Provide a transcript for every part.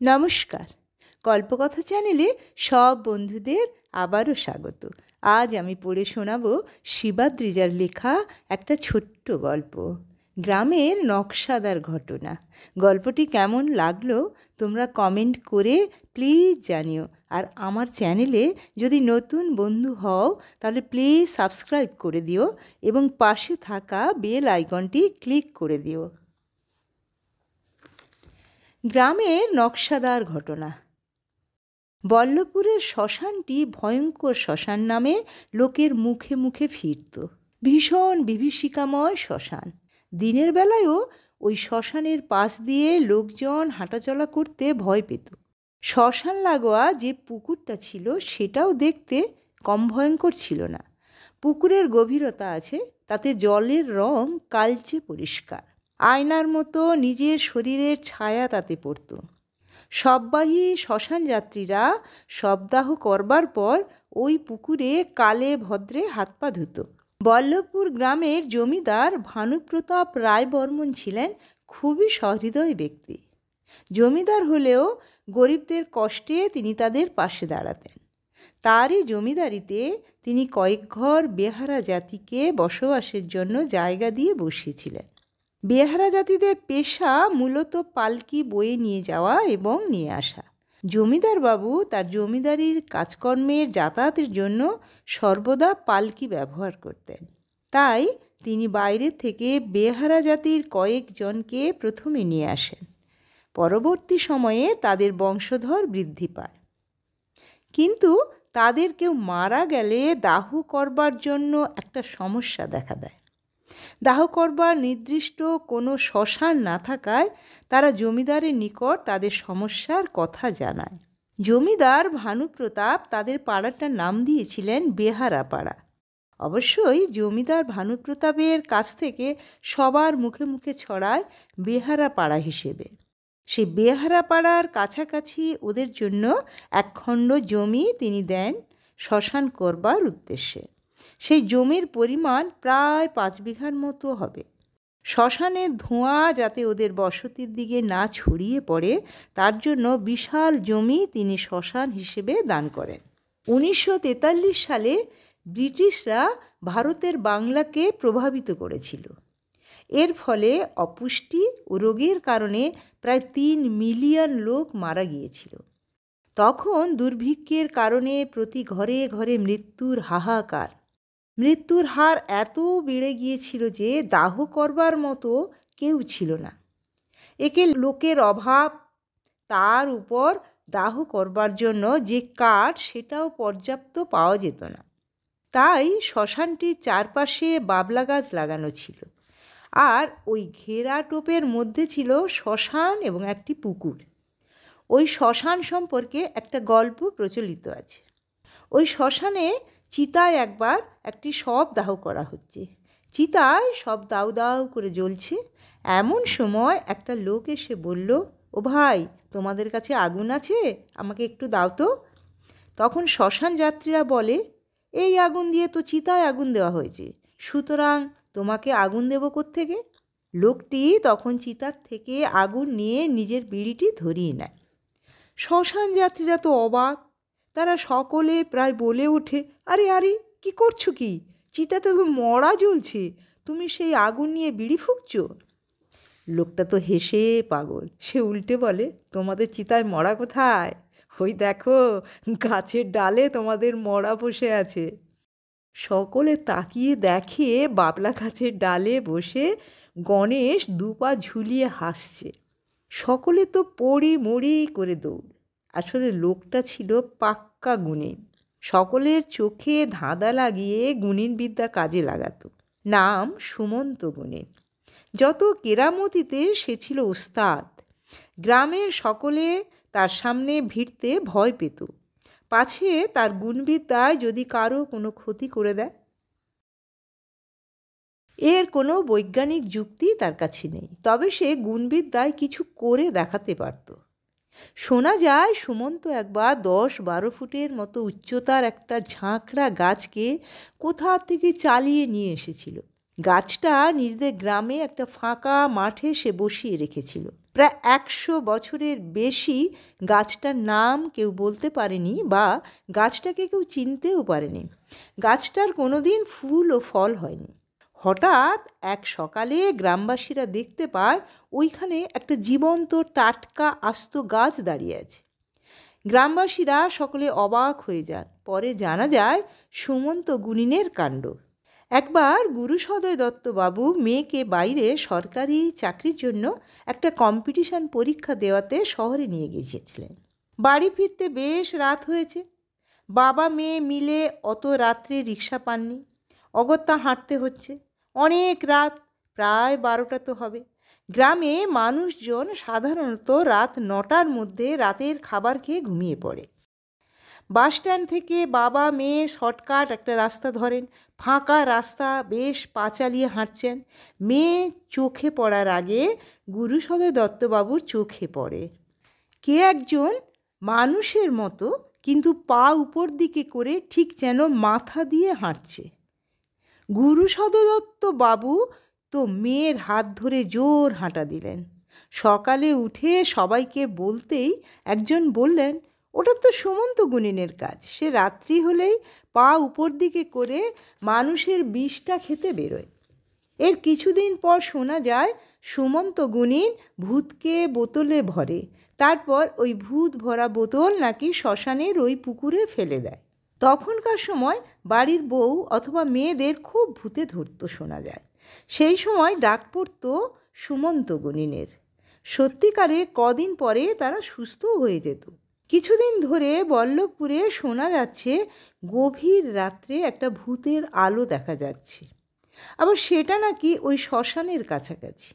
নমস্কার, গল্পকথা চ্যানেলে সব বন্ধুদের আবারও স্বাগত। আজ আমি পড়ে শোনাব শিবাদ্রিজার লেখা একটা ছোট্ট গল্প, গ্রামের নকশাদার ঘটনা। গল্পটি কেমন লাগলো তোমরা কমেন্ট করে প্লিজ জানিও। আর আমার চ্যানেলে যদি নতুন বন্ধু হও তাহলে প্লিজ সাবস্ক্রাইব করে দিও এবং পাশে থাকা বেল আইকনটি ক্লিক করে দিও। গ্রামের নকশাদার ঘটনা। বল্লভপুরের শ্মশানটি ভয়ঙ্কর শ্মশান নামে লোকের মুখে মুখে ফিরত। ভীষণ বিভীষিকাময় শ্মশান। দিনের বেলায়ও ওই শ্মশানের পাশ দিয়ে লোকজন হাঁটাচলা করতে ভয় পেত। শ্মশান লাগোয়া যে পুকুরটা ছিল সেটাও দেখতে কম ভয়ঙ্কর ছিল না। পুকুরের গভীরতা আছে, তাতে জলের রং কালচে পরিষ্কার। আয়নার মতো নিজের শরীরের ছায়া তাতে পড়ত। শববাহী শ্মশান যাত্রীরা শবদাহ করবার পর ওই পুকুরে কালে ভদ্রে হাত পা ধুত। বল্লভপুর গ্রামের জমিদার ভানুপ্রতাপ রায়বর্মন ছিলেন খুবই সহৃদয় ব্যক্তি। জমিদার হলেও গরিবদের কষ্টে তিনি তাদের পাশে দাঁড়াতেন। তারই জমিদারিতে তিনি কয়েক ঘর বেহারা জাতিকে বসবাসের জন্য জায়গা দিয়ে বসিয়েছিলেন। বেহারা জাতিদের পেশা মূলত পালকি বয়ে নিয়ে যাওয়া এবং নিয়ে আসা। জমিদার বাবু তার জমিদারির কাজকর্মের যাতায়াতের জন্য সর্বদা পালকি ব্যবহার করতেন। তাই তিনি বাইরে থেকে বেহারা জাতির কয়েকজনকে প্রথমে নিয়ে আসেন। পরবর্তী সময়ে তাদের বংশধর বৃদ্ধি পায়। কিন্তু তাদের কেউ মারা গেলে দাহ করবার জন্য একটা সমস্যা দেখা দেয়। দাহ করবার নির্দিষ্ট কোনো শ্মশান না থাকায় তারা জমিদারের নিকট তাদের সমস্যার কথা জানায়। জমিদার ভানুপ্রতাপ তাদের পাড়াটার নাম দিয়েছিলেন বেহারা পাড়া। অবশ্যই জমিদার ভানুপ্রতাপের কাছ থেকে সবার মুখে মুখে ছড়ায় বেহারা পাড়া হিসেবে। সেই বেহারা পাড়ার কাছাকাছি ওদের জন্য একখণ্ড জমি তিনি দেন শ্মশান করবার উদ্দেশ্যে। সেই জমির পরিমাণ প্রায় 5 বিঘার মতো হবে। শ্মশানের ধোঁয়া যাতে ওদের বসতির দিকে না ছড়িয়ে পড়ে তার জন্য বিশাল জমি তিনি শ্মশান হিসেবে দান করেন। 1943 সালে ব্রিটিশরা ভারতের বাংলাকে প্রভাবিত করেছিল। এর ফলে অপুষ্টি ও রোগের কারণে প্রায় 3 মিলিয়ন লোক মারা গিয়েছিল। তখন দুর্ভিক্ষের কারণে প্রতি ঘরে ঘরে মৃত্যুর হাহাকার। মৃত্যুর হার এত বেড়ে গিয়েছিল যে দাহ করবার মতো কেউ ছিল না। একে লোকের অভাব, তার উপর দাহ করবার জন্য যে কাঠ সেটাও পর্যাপ্ত পাওয়া যেত না। তাই শ্মশানটির চারপাশে বাবলা গাছ লাগানো ছিল। আর ওই ঘেরা টোপের মধ্যে ছিল শ্মশান এবং একটি পুকুর। ওই শ্মশান সম্পর্কে একটা গল্প প্রচলিত আছে। ওই শ্মশানে চিতায় একবার একটি শব দাহ করা হচ্ছে। চিতায় সব দাউ দাউ করে জ্বলছে। এমন সময় একটা লোক এসে বলল, ও ভাই, তোমাদের কাছে আগুন আছে? আমাকে একটু দাও তো। তখন শ্মশান যাত্রীরা বলে, এই আগুন দিয়ে তো চিতায় আগুন দেওয়া হয়েছে, সুতরাং তোমাকে আগুন দেব কোত্থেকে? লোকটি তখন চিতার থেকে আগুন নিয়ে নিজের বিড়িটি ধরিয়ে নেয়। শ্মশান যাত্রীরা তো অবাক। তারা সকলে প্রায় বলে ওঠে, আরে আরে, কি করছো কি? চিতাতে তো মরা জ্বলছে, তুমি সেই আগুন নিয়ে বিড়ি ফুঁকছো? লোকটা তো হেসে পাগল। সে উল্টে বলে, তোমাদের চিতায় মরা কোথায়? ওই দেখো, গাছের ডালে তোমাদের মরা বসে আছে। সকলে তাকিয়ে দেখে বাবলা গাছের ডালে বসে গণেশ 2 পা ঝুলিয়ে হাসছে। সকলে তো পড়ি মরি করে দৌড়। আসলে লোকটা ছিল পাক্কা গুণিন। সকলের চোখে ধাঁধা লাগিয়ে গুণিন বিদ্যা কাজে লাগাতো। নাম সুমন্ত গুণিন। যত কেরামতিতে সে ছিল ওস্তাদ। গ্রামের সকলে তার সামনে ভিড়তে ভয় পেত, পাছে তার গুণবিদ্যায় যদি কারো কোনো ক্ষতি করে দেয়। এর কোনো বৈজ্ঞানিক যুক্তি তার কাছে নেই, তবে সে গুণবিদ্যায় কিছু করে দেখাতে পারত। শোনা যায় সুমন্ত একবার 10-12 ফুটের মতো উচ্চতার একটা ঝাঁকড়া গাছকে কোথা থেকে চালিয়ে নিয়ে এসেছিল। গাছটা নিজেদের গ্রামে একটা ফাঁকা মাঠে সে বসিয়ে রেখেছিল। প্রায় 100 বছরের বেশি গাছটার নাম কেউ বলতে পারেনি বা গাছটাকে কেউ চিনতেও পারেনি। গাছটার কোনোদিন ফুল ও ফল হয়নি। হঠাৎ এক সকালে গ্রামবাসীরা দেখতে পায় ওইখানে একটা জীবন্ত টাটকা আস্ত গাছ দাঁড়িয়ে আছে। গ্রামবাসীরা সকলে অবাক হয়ে যান। পরে জানা যায় সুমন্ত গুণিনের কাণ্ড। একবার গুরুসদয় দত্তবাবু মেয়েকে বাইরে সরকারি চাকরির জন্য একটা কম্পিটিশন পরীক্ষা দেওয়াতে শহরে নিয়ে গিয়েছিলেন। বাড়ি ফিরতে বেশ রাত হয়েছে। বাবা মেয়ে মিলে অত রাত্রে রিক্সা পাননি, অগত্যা হাঁটতে হচ্ছে। অনেক রাত, প্রায় 12টা তো হবে। গ্রামে মানুষজন সাধারণত রাত 9টার মধ্যে রাতের খাবার খেয়ে ঘুমিয়ে পড়ে। বাসস্ট্যান্ড থেকে বাবা মেয়ে শর্টকাট একটা রাস্তা ধরেন। ফাঁকা রাস্তা, বেশ পা চালিয়ে হাঁটছেন। মেয়ে চোখে পড়ার আগে গুরুসদয় দত্তবাবুর চোখে পড়ে কে একজন মানুষের মতো, কিন্তু পা উপর দিকে করে ঠিক যেন মাথা দিয়ে হাঁটছে। গুরুসদয় দত্তবাবু তো মেয়ের হাত ধরে জোর হাঁটা দিলেন। সকালে উঠে সবাইকে বলতেই একজন বললেন, ওটা তো সুমন্ত গুণিনের কাজ। সে রাত্রি হলেই পা উপর দিকে করে মানুষের বিষটা খেতে বেরোয়। এর কিছুদিন পর শোনা যায় সুমন্ত গুণিন ভূতকে বোতলে ভরে, তারপর ওই ভূত ভরা বোতল নাকি শ্মশানের ওই পুকুরে ফেলে দেয়। তখনকার সময় বাড়ির বউ অথবা মেয়েদের খুব ভূতে ধরত শোনা যায়। সেই সময় ডাক পড়ত সুমন্ত গুণিনের। সত্যিকারে কদিন পরে তারা সুস্থও হয়ে যেত। কিছুদিন ধরে বল্লভপুরে শোনা যাচ্ছে গভীর রাত্রে একটা ভূতের আলো দেখা যাচ্ছে। আবার সেটা নাকি ওই শ্মশানের কাছাকাছি।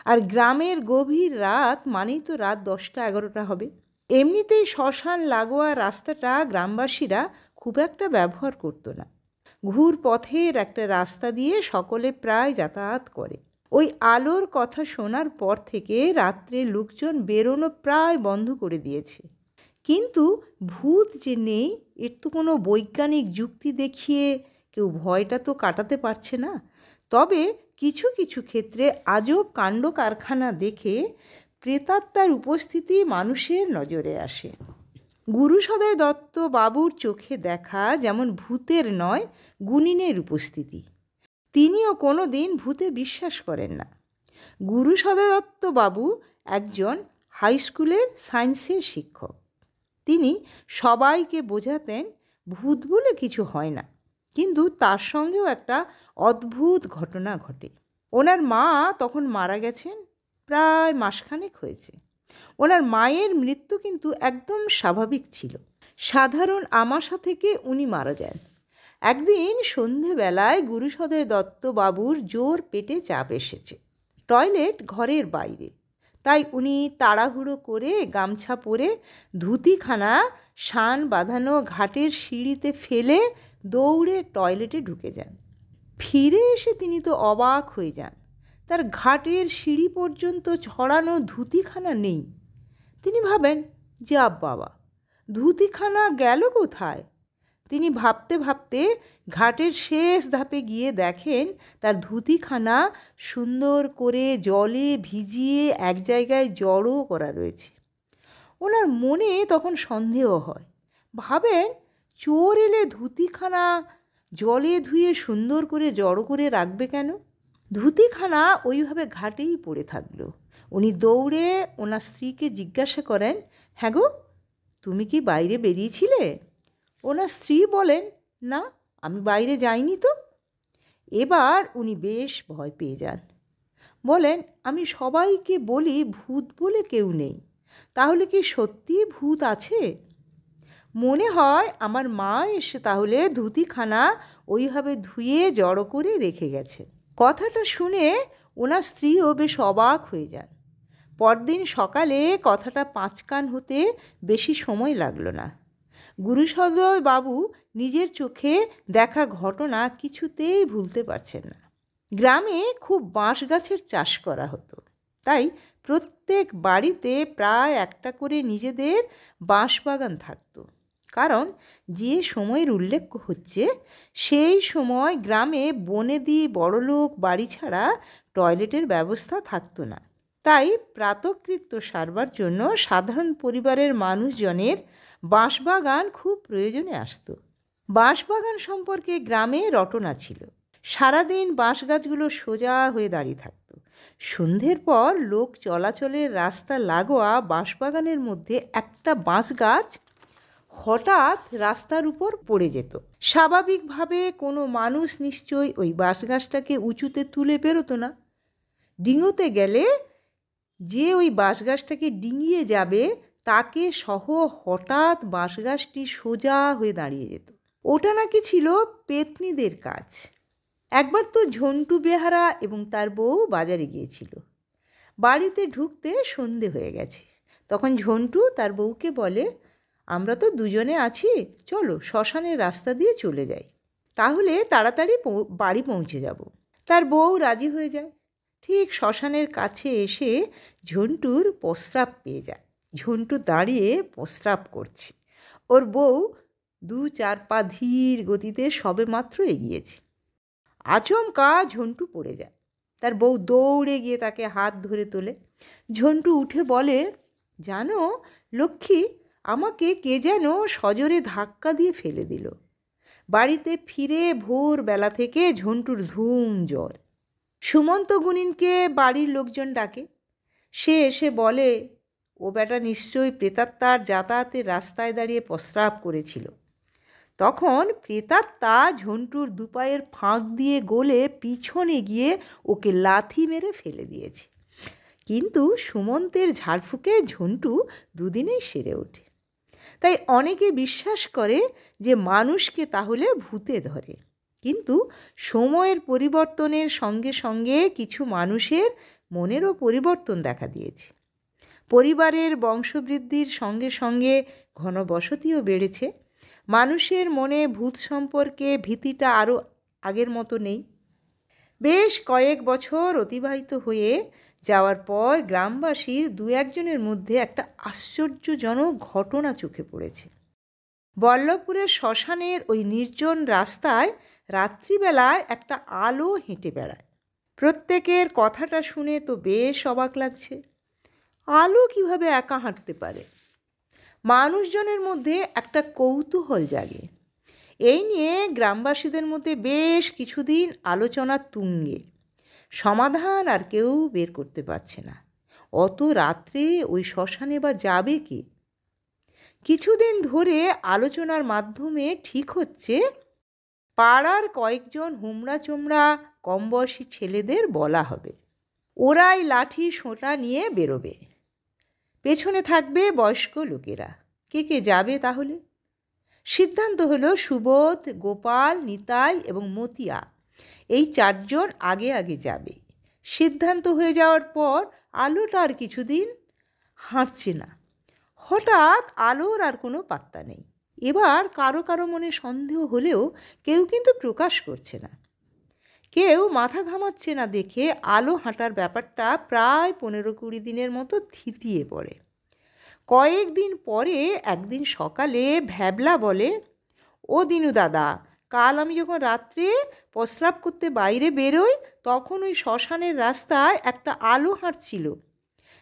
আর গ্রামের গভীর রাত মানেই তো রাত 10টা-11টা হবে। এমনিতেই শ্মশান লাগোয়া রাস্তাটা গ্রামবাসীরা খুব একটা ব্যবহার করতো না। ঘুর পথের একটা রাস্তা দিয়ে সকলে প্রায় যাতায়াত করে। ওই আলোর কথা শোনার পর থেকে রাত্রে লোকজন বেরোনো প্রায় বন্ধ করে দিয়েছে। কিন্তু ভূত যে নেই এর তো কোনো বৈজ্ঞানিক যুক্তি দেখিয়ে কেউ ভয়টা তো কাটাতে পারছে না। তবে কিছু কিছু ক্ষেত্রে আজব কাণ্ড কারখানা দেখে প্রেতাত্মার উপস্থিতি মানুষের নজরে আসে। গুরুসদয় দত্ত বাবুর চোখে দেখা যেমন ভূতের নয়, গুণিনের উপস্থিতি। তিনিও কোনো দিন ভূতে বিশ্বাস করেন না। গুরুসদয় দত্ত বাবু একজন হাই স্কুলের সায়েন্সের শিক্ষক। তিনি সবাইকে বোঝাতেন ভূত বলে কিছু হয় না, কিন্তু তার সঙ্গেও একটা অদ্ভুত ঘটনা ঘটে। ওনার মা তখন মারা গেছেন, প্রায় মাসখানেক হয়েছে। ওনার মায়ের মৃত্যু কিন্তু একদম স্বাভাবিক ছিল। সাধারণ আমাশা থেকে উনি মারা যান। একদিন সন্ধেবেলায় গুরুসদয় দত্ত বাবুর জোর পেটে চাপ এসেছে। টয়লেট ঘরের বাইরে, তাই উনি তাড়াহুড়ো করে গামছা পরে ধুতিখানা শান বাঁধানো ঘাটের সিঁড়িতে ফেলে দৌড়ে টয়লেটে ঢুকে যান। ফিরে এসে তিনি তো অবাক হয়ে যান, তার ঘাটের সিঁড়ি পর্যন্ত ছড়ানো ধুতিখানা নেই। তিনি ভাবেন, যা বাবা, ধুতিখানা গেল কোথায়? তিনি ভাবতে ভাবতে ঘাটের শেষ ধাপে গিয়ে দেখেন তার ধুতিখানা সুন্দর করে জলে ভিজিয়ে এক জায়গায় জড়ো করা রয়েছে। ওনার মনে তখন সন্দেহ হয়। ভাবেন, চোর এলে ধুতিখানা জলে ধুয়ে সুন্দর করে জড়ো করে রাখবে কেন? ধুতিখানা ওইভাবে ঘাটেই পড়ে থাকলো। উনি দৌড়ে ওনার স্ত্রীকে জিজ্ঞাসা করেন, হ্যাঁ গো, তুমি কি বাইরে বেরিয়েছিলে? ওনার স্ত্রী বলেন, না, আমি বাইরে যাইনি তো। এবার উনি বেশ ভয় পেয়ে যান। বলেন, আমি সবাইকে বলি ভূত বলে কেউ নেই, তাহলে কি সত্যি ভূত আছে? মনে হয় আমার মা এসে তাহলে ধুতিখানা ওইভাবে ধুয়ে জড়ো করে রেখে গেছে। কথাটা শুনে ওনার স্ত্রীও বেশ অবাক হয়ে যান। পরদিন সকালে কথাটা 5 কান হতে বেশি সময় লাগলো না। গুরুসদয় বাবু নিজের চোখে দেখা ঘটনা কিছুতেই ভুলতে পারছেন না। গ্রামে খুব বাঁশ গাছের চাষ করা হতো, তাই প্রত্যেক বাড়িতে প্রায় একটা করে নিজেদের বাঁশ বাগান থাকতো। কারণ যে সময়ের উল্লেখ হচ্ছে সেই সময় গ্রামে বনেদি বড়লোক বাড়ি ছাড়া টয়লেটের ব্যবস্থা থাকতো না। তাই প্রাতকৃত্য সারবার জন্য সাধারণ পরিবারের মানুষজনের বাঁশবাগান খুব প্রয়োজনে আসতো। বাঁশবাগান সম্পর্কে গ্রামে রটনা ছিল। সারাদিন বাঁশ গাছগুলো সোজা হয়ে দাঁড়িয়ে থাকতো। সন্ধ্যের পর লোক চলাচলের রাস্তা লাগোয়া বাঁশবাগানের মধ্যে একটা বাঁশ গাছ হঠাৎ রাস্তার উপর পড়ে যেত। স্বাভাবিকভাবে কোনো মানুষ নিশ্চয়ই ওই বাঁশ গাছটাকে উঁচুতে তুলে বেরোতো না। ডিঙোতে গেলে যে ওই বাঁশ গাছটাকে ডিঙিয়ে যাবে তাকে সহ হঠাৎ বাঁশ গাছটি সোজা হয়ে দাঁড়িয়ে যেত। ওটা নাকি ছিল পেতনিদের কাজ। একবার তো ঝন্টু বেহারা এবং তার বউ বাজারে গিয়েছিল। বাড়িতে ঢুকতে সন্ধে হয়ে গেছে। তখন ঝন্টু তার বউকে বলে, আমরা তো দুজনে আছি, চলো শ্মশানের রাস্তা দিয়ে চলে যাই, তাহলে তাড়াতাড়ি বাড়ি পৌঁছে যাব। তার বউ রাজি হয়ে যায়। ঠিক শ্মশানের কাছে এসে ঝন্টুর প্রস্রাব পেয়ে যায়। ঝন্টু দাঁড়িয়ে প্রস্রাব করছে। ওর বউ 2-4 পা ধীর গতিতে সবে মাত্র এগিয়েছে। আচমকা ঝন্টু পড়ে যায়। তার বউ দৌড়ে গিয়ে তাকে হাত ধরে তোলে। ঝন্টু উঠে বলে, জানো লক্ষ্মী, আমাকে কে যেন সজোরে ধাক্কা দিয়ে ফেলে দিল। বাড়িতে ফিরে ভোরবেলা থেকে ঝন্টুর ধুম জ্বর। সুমন্ত গুনিনকে বাড়ির লোকজন ডাকে। সে এসে বলে, ও বেটা নিশ্চয়ই প্রেতাত্মার যাতায়াতের রাস্তায় দাঁড়িয়ে প্রস্রাব করেছিল। তখন প্রেতাত্মা ঝন্টুর দুপায়ের ফাঁক দিয়ে গলে পিছনে গিয়ে ওকে লাথি মেরে ফেলে দিয়েছে। কিন্তু সুমন্তের ঝাড়ফুঁকে ঝন্টু দুদিনেই সেরে ওঠে। তাই অনেকে বিশ্বাস করে যে মানুষকে তাহলে ভূতে ধরে। কিন্তু সময়ের পরিবর্তনের সঙ্গে সঙ্গে কিছু মানুষের মনেরও পরিবর্তন দেখা দিয়েছে। পরিবারের বংশবৃদ্ধির সঙ্গে সঙ্গে ঘনবসতিও বেড়েছে। মানুষের মনে ভূত সম্পর্কে ভীতিটা আরও আগের মতো নেই। বেশ কয়েক বছর অতিবাহিত হয়ে যাওয়ার পর গ্রামবাসীর 2-1 মধ্যে একটা আশ্চর্যজনক ঘটনা চোখে পড়েছে। বল্লভপুরের শ্মশানের ওই নির্জন রাস্তায় রাত্রিবেলায় একটা আলো হেঁটে বেড়ায়। প্রত্যেকের কথাটা শুনে তো বেশ অবাক লাগছে। আলো কিভাবে একা হাঁটতে পারে? মানুষজনের মধ্যে একটা কৌতূহল জাগে। এই নিয়ে গ্রামবাসীদের মধ্যে বেশ কিছুদিন আলোচনা তুঙ্গে। সমাধান আর কেউ বের করতে পারছে না। অত রাত্রে ওই শ্মশানে বা যাবে কে? কিছুদিন ধরে আলোচনার মাধ্যমে ঠিক হচ্ছে পাড়ার কয়েকজন হুমড়া চোমড়া কম বয়সী ছেলেদের বলা হবে। ওরাই লাঠি সোঁটা নিয়ে বেরোবে। পেছনে থাকবে বয়স্ক লোকেরা। কে কে যাবে তাহলে? সিদ্ধান্ত হলো সুবোধ, গোপাল, নিতাই এবং মতিয়া এই 4 জন আগে আগে যাবে। সিদ্ধান্ত হয়ে যাওয়ার পর আলোটা আর কিছুদিন হাঁটছে না। হঠাৎ আলোর আর কোনো পাত্তা নেই। এবার কারো কারো মনে সন্দেহ হলেও কেউ কিন্তু প্রকাশ করছে না। কেউ মাথা ঘামাচ্ছে না দেখে আলো হাঁটার ব্যাপারটা প্রায় 15-20 দিনের মতো থিতিয়ে পড়ে। কয়েকদিন পরে একদিন সকালে ভ্যাবলা বলে, ও দিনু দাদা, কাল আমি যখন রাত্রে প্রস্রাব করতে বাইরে বেরোই তখন ওই শ্মশানের রাস্তায় একটা আলো হাঁটছিল।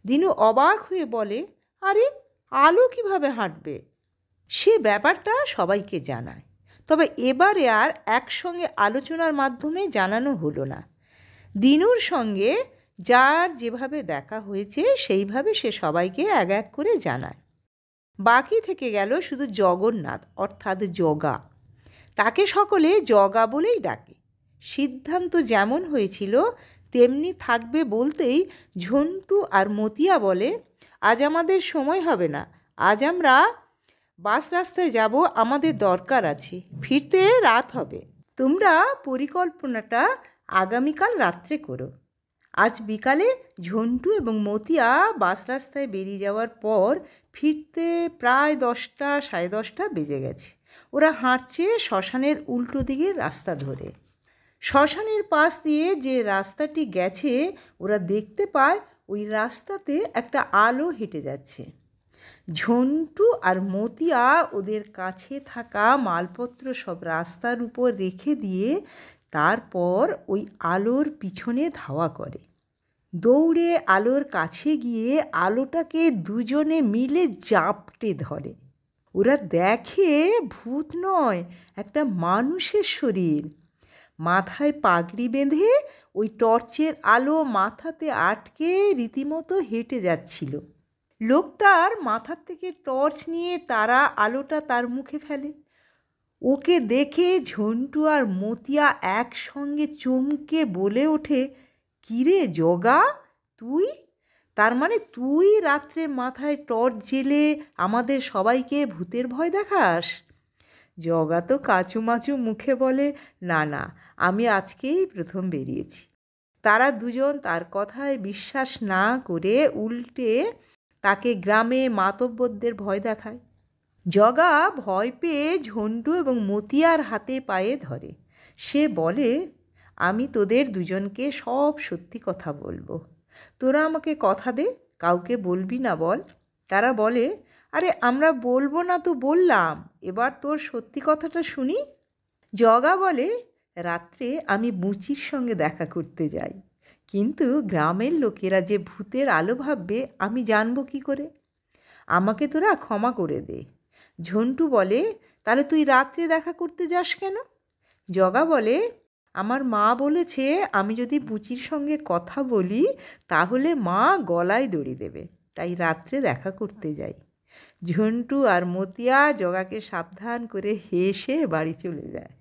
দিনু অবাক হয়ে বলে, আরে আলো কিভাবে হাঁটবে? সে ব্যাপারটা সবাইকে জানায়। তবে এবারে আর একসঙ্গে আলোচনার মাধ্যমে জানানো হলো না। দিনুর সঙ্গে যার যেভাবে দেখা হয়েছে সেইভাবে সে সবাইকে এক এক করে জানায়। বাকি থেকে গেল শুধু জগন্নাথ অর্থাৎ জগা। তাকে সকলে জগা বলেই ডাকে। সিদ্ধান্ত যেমন হয়েছিল তেমনি থাকবে বলতেই ঝন্টু আর মতিয়া বলে, আজ আমাদের সময় হবে না, আজ আমরা বাস রাস্তায় যাব, আমাদের দরকার আছে, ফিরতে রাত হবে। তোমরা পরিকল্পনাটা আগামীকাল রাত্রে করো। আজ বিকালে ঝন্টু এবং মতিয়া বাস রাস্তায় বেরিয়ে যাওয়ার পর ফিরতে প্রায় 10টা, 10:30 বেজে গেছে। ওরা হাঁটছে শ্মশানের উল্টো দিকের রাস্তা ধরে। শ্মশানের পাশ দিয়ে যে রাস্তাটি গেছে ওরা দেখতে পায় ওই রাস্তাতে একটা আলো হেঁটে যাচ্ছে। ঝন্টু আর মতিয়া ওদের কাছে থাকা মালপত্র সব রাস্তার উপর রেখে দিয়ে তারপর ওই আলোর পিছনে ধাওয়া করে। দৌড়ে আলোর কাছে গিয়ে আলোটাকে দুজনে মিলে জাপটে ধরে। ওরা দেখে ভূত নয়, একটা মানুষের শরীর। মাথায় পাগড়ি বেঁধে ওই টর্চের আলো মাথাতে আটকে রীতিমতো হেঁটে যাচ্ছিল। লোকটার মাথার থেকে টর্চ নিয়ে তারা আলোটা তার মুখে ফেলে। ওকে দেখে ঝন্টু আর মতিয়া একসঙ্গে চমকে বলে ওঠে, কিরে জগা, তুই? তার মানে তুই রাত্রে মাথায় টর্চ জেলে আমাদের সবাইকে ভূতের ভয় দেখাস? জগা তো কাচুমাচু মুখে বলে, না না, আমি আজকেই প্রথম বেরিয়েছি। তারা দুজন তার কথায় বিশ্বাস না করে উল্টে তাকে গ্রামে মাতব্বরদের ভয় দেখায়। জগা ভয় পেয়ে ঝন্টু এবং মতিয়ার হাতে পায়ে ধরে। সে বলে, আমি তোদের দুজনকে সব সত্যি কথা বলবো। তোরা আমাকে কথা দে, কাউকে বলবি না বল। তারা বলে, আরে আমরা বলবো না তো বললাম, এবার তোর সত্যি কথাটা শুনি। জগা বলে, রাত্রে আমি বুচির সঙ্গে দেখা করতে যাই, কিন্তু গ্রামের লোকেরা যে ভূতের আলো ভাববে আমি জানবো কি করে? আমাকে তোরা ক্ষমা করে দে। ঝন্টু বলে, তাহলে তুই রাত্রে দেখা করতে যাস কেন? জগা বলে, আমার মা বলেছে আমি যদি বুচির সঙ্গে কথা বলি তাহলে মা গলায় দড়ি দেবে, তাই রাত্রে দেখা করতে যাই। ঝন্টু আর মতিয়া জগাকে সাবধান করে হেসে বাড়ি চলে যায়।